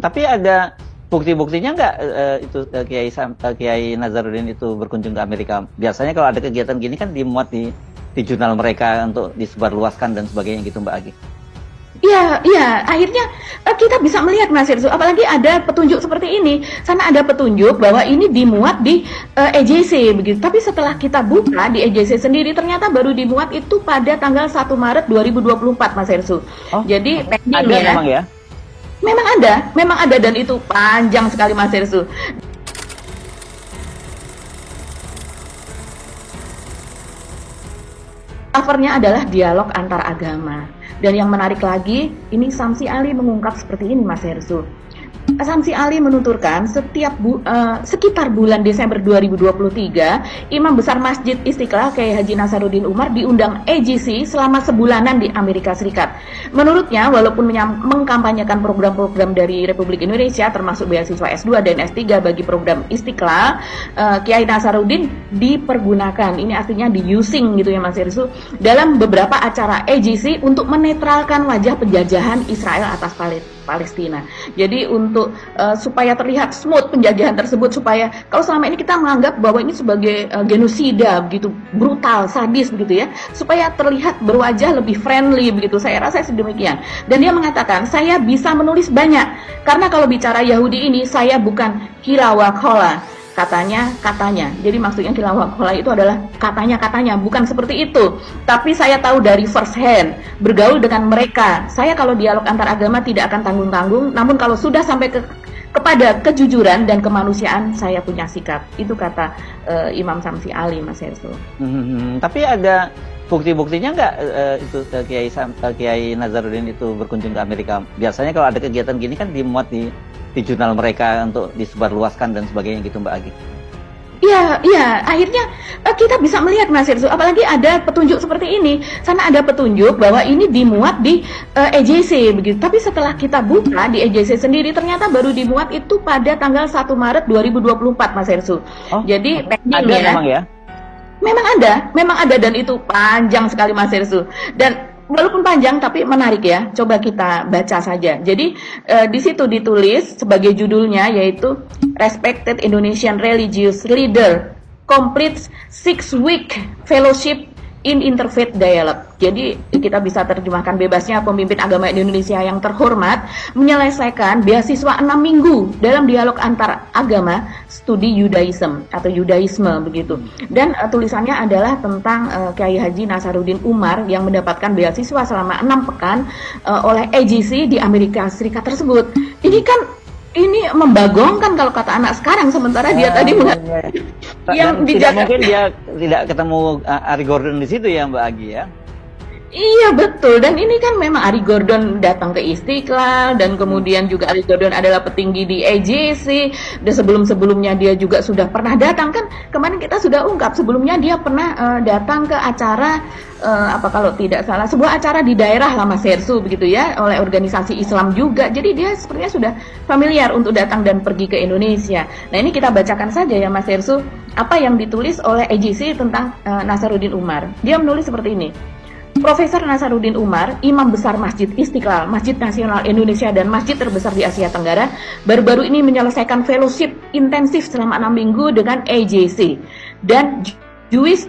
Tapi ada bukti-buktinya nggak itu Kiai Nazarudin itu berkunjung ke Amerika? Biasanya kalau ada kegiatan gini kan dimuat di jurnal mereka untuk disebarluaskan dan sebagainya gitu, Mbak Agi. Iya, iya. Akhirnya kita bisa melihat Mas Irsu, apalagi ada petunjuk seperti ini. Sana ada petunjuk bahwa ini dimuat di EJC begitu. Tapi setelah kita buka di EJC sendiri, ternyata baru dimuat itu pada tanggal 1 Maret 2024, Mas Irsu. Oh, Jadi pending ada ya. memang ya? Memang ada dan itu panjang sekali Mas Irsu. Covernya adalah dialog antar agama. Dan yang menarik lagi, ini Samsi Ali mengungkap seperti ini Mas Hersu. Samsi Ali menuturkan sekitar bulan Desember 2023, Imam Besar Masjid Istiqlal Kiai Haji Nasaruddin Umar diundang AGC selama sebulanan di Amerika Serikat. Menurutnya, walaupun mengkampanyekan program-program dari Republik Indonesia termasuk beasiswa S2 dan S3 bagi program Istiqlal, Kiai Nasaruddin dipergunakan, ini artinya di-using gitu ya Mas Irsu, dalam beberapa acara AGC untuk menetralkan wajah penjajahan Israel atas Palestina. Jadi untuk supaya terlihat smooth penjajahan tersebut, supaya kalau selama ini kita menganggap bahwa ini sebagai genosida begitu, brutal, sadis begitu ya, supaya terlihat berwajah lebih friendly begitu. Saya rasa sedemikian. Dan dia mengatakan, saya bisa menulis banyak karena kalau bicara Yahudi ini saya bukan hilawakhola. Katanya. Jadi maksudnya hilawakhola itu adalah katanya, bukan seperti itu. Tapi saya tahu dari first hand, bergaul dengan mereka. Saya kalau dialog antar agama tidak akan tanggung-tanggung, namun kalau sudah sampai kepada kejujuran dan kemanusiaan, saya punya sikap. Itu kata Imam Samsi Ali, Mas Hersul. Tapi ada bukti-buktinya nggak itu Kiai Nazarudin itu berkunjung ke Amerika? Biasanya kalau ada kegiatan gini kan dimuat di jurnal mereka untuk disebarluaskan dan sebagainya gitu, Mbak Agi. Iya. Akhirnya kita bisa melihat Mas Irsu, apalagi ada petunjuk seperti ini. Sana ada petunjuk bahwa ini dimuat di EJC begitu. Tapi setelah kita buka di EJC sendiri, ternyata baru dimuat itu pada tanggal 1 Maret 2024, Mas Irsu. Jadi pending ada ya. Memang ya? Memang ada dan itu panjang sekali Mas Irsu. Dan walaupun panjang tapi menarik ya. Coba kita baca saja. Jadi di situ ditulis sebagai judulnya yaitu Respected Indonesian Religious Leader Completes 6-week Fellowship in Interfaith Dialogue. Jadi kita bisa terjemahkan bebasnya, pemimpin agama Indonesia yang terhormat menyelesaikan beasiswa 6 minggu dalam dialog antar agama studi Judaism atau Judaisme begitu. Dan tulisannya adalah tentang Kiai Haji Nasaruddin Umar yang mendapatkan beasiswa selama 6 pekan oleh AGC di Amerika Serikat tersebut. Ini membagongkan kalau kata anak sekarang, sementara dia tadi yang tidak mungkin dia tidak ketemu Ari Gordon di situ ya Mbak Agi ya. Iya betul, dan ini kan memang Ari Gordon datang ke Istiqlal, dan kemudian juga Ari Gordon adalah petinggi di AJC, dan sebelumnya dia juga sudah pernah datang, kan kemarin kita sudah ungkap sebelumnya dia pernah datang ke acara kalau tidak salah sebuah acara di daerah lah Mas Hersu begitu ya, oleh organisasi Islam juga. Jadi dia sepertinya sudah familiar untuk datang dan pergi ke Indonesia. Nah ini kita bacakan saja ya Mas Hersu apa yang ditulis oleh AJC tentang Nasaruddin Umar. Dia menulis seperti ini. Profesor Nasaruddin Umar, Imam Besar Masjid Istiqlal, Masjid Nasional Indonesia dan masjid terbesar di Asia Tenggara, baru-baru ini menyelesaikan fellowship intensif selama 6 minggu dengan AJC dan Jewish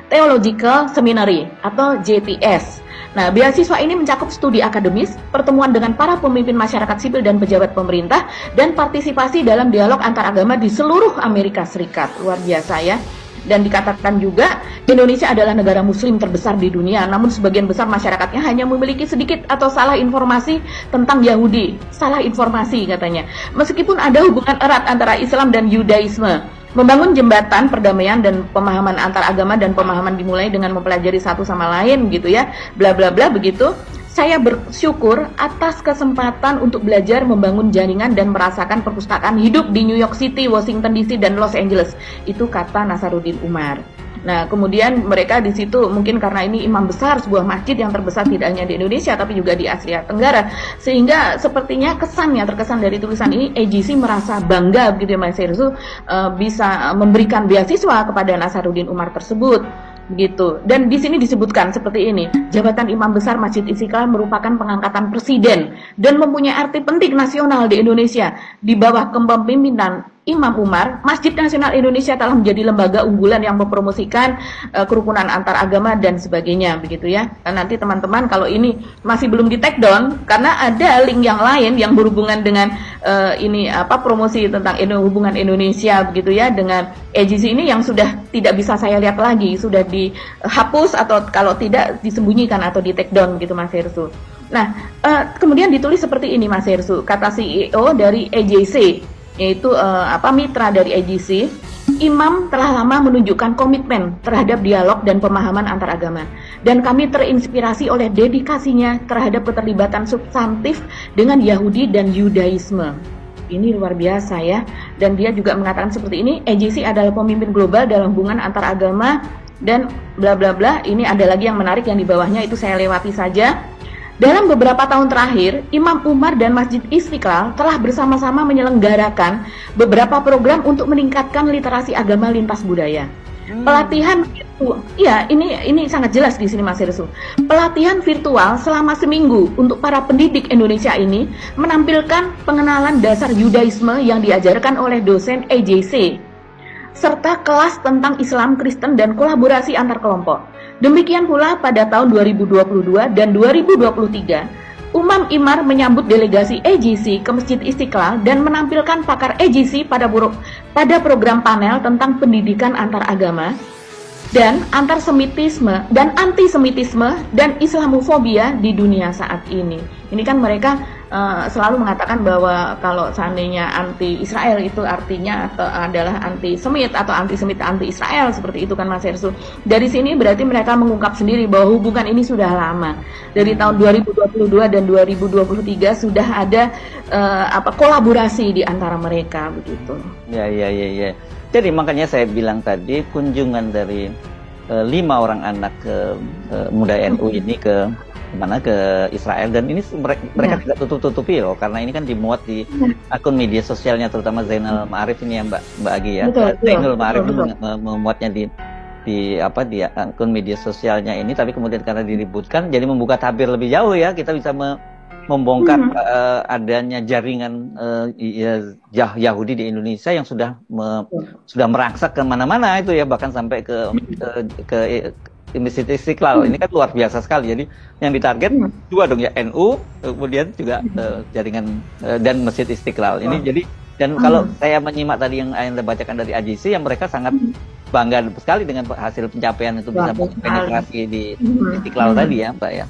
Theological Seminary atau JTS. Nah, beasiswa ini mencakup studi akademis, pertemuan dengan para pemimpin masyarakat sipil dan pejabat pemerintah, dan partisipasi dalam dialog antar agama di seluruh Amerika Serikat. Luar biasa ya. Dan dikatakan juga Indonesia adalah negara muslim terbesar di dunia, namun sebagian besar masyarakatnya hanya memiliki sedikit atau salah informasi tentang Yahudi. Salah informasi katanya. Meskipun ada hubungan erat antara Islam dan Yudaisme, membangun jembatan perdamaian dan pemahaman antar agama dan pemahaman dimulai dengan mempelajari satu sama lain gitu ya, bla bla bla begitu. Saya bersyukur atas kesempatan untuk belajar membangun jaringan dan merasakan perpustakaan hidup di New York City, Washington DC, dan Los Angeles. Itu kata Nasaruddin Umar. Nah, kemudian mereka di situ mungkin karena ini imam besar sebuah masjid yang terbesar tidak hanya di Indonesia tapi juga di Asia Tenggara, sehingga sepertinya terkesan dari tulisan ini AGC merasa bangga begitu ya Mas Hersu bisa memberikan beasiswa kepada Nasaruddin Umar tersebut. begitu. Dan di sini disebutkan seperti ini, jabatan imam besar Masjid Istiqlal merupakan pengangkatan presiden dan mempunyai arti penting nasional di Indonesia. Di bawah kepemimpinan Imam Umar, Masjid Nasional Indonesia telah menjadi lembaga unggulan yang mempromosikan kerukunan antar agama dan sebagainya, begitu ya. Dan nanti teman-teman kalau ini masih belum di take down karena ada link yang lain yang berhubungan dengan promosi tentang hubungan Indonesia, begitu ya, dengan AGC ini yang sudah tidak bisa saya lihat lagi, sudah dihapus atau kalau tidak disembunyikan atau di take down, gitu Mas Hersu. Nah, kemudian ditulis seperti ini Mas Hersu, kata CEO dari AGC, yaitu mitra dari AGC, imam telah lama menunjukkan komitmen terhadap dialog dan pemahaman antar agama, dan kami terinspirasi oleh dedikasinya terhadap keterlibatan substantif dengan Yahudi dan Yudaisme. Ini luar biasa ya. Dan dia juga mengatakan seperti ini, AGC adalah pemimpin global dalam hubungan antar agama dan bla bla bla. Ini ada lagi yang menarik yang di bawahnya, itu saya lewati saja. Dalam beberapa tahun terakhir, Imam Umar dan Masjid Istiqlal telah bersama-sama menyelenggarakan beberapa program untuk meningkatkan literasi agama lintas budaya. Pelatihan virtual, ya ini sangat jelas di sini Mas Hersu. Pelatihan virtual selama seminggu untuk para pendidik Indonesia ini menampilkan pengenalan dasar Yudaisme yang diajarkan oleh dosen AJC, serta kelas tentang Islam, Kristen, dan kolaborasi antar kelompok. Demikian pula pada tahun 2022 dan 2023, Umam Imar menyambut delegasi AGC ke Masjid Istiqlal dan menampilkan pakar AGC pada program panel tentang pendidikan antar agama dan antisemitisme dan Islamofobia di dunia saat ini. Ini kan mereka selalu mengatakan bahwa kalau seandainya anti-Israel itu artinya adalah antisemit atau antisemit anti-Israel, seperti itu kan Mas Hersu. Dari sini berarti mereka mengungkap sendiri bahwa hubungan ini sudah lama. Dari tahun 2022 dan 2023 sudah ada kolaborasi di antara mereka, begitu. Ya. Jadi makanya saya bilang tadi kunjungan dari 5 orang anak muda NU ini ke Israel, dan ini mereka tidak tutup-tutupi loh, karena ini kan dimuat di akun media sosialnya, terutama Zainal Ma'arif ini ya Mbak Agi ya. Zainal Ma'arif memuatnya di akun media sosialnya ini, tapi kemudian karena diributkan jadi membuka tabir lebih jauh ya, kita bisa membongkar adanya jaringan Yahudi di Indonesia yang sudah merangsak ke mana-mana itu ya, bahkan sampai ke Masjid Istiqlal. Ini kan luar biasa sekali. Jadi yang ditarget dua dong ya, NU, kemudian juga jaringan dan Masjid Istiqlal. Ini jadi, dan kalau saya menyimak tadi yang Anda bacakan dari AGC, yang mereka sangat bangga sekali dengan hasil pencapaian itu, bisa penetrasi di Istiqlal tadi ya Mbak ya.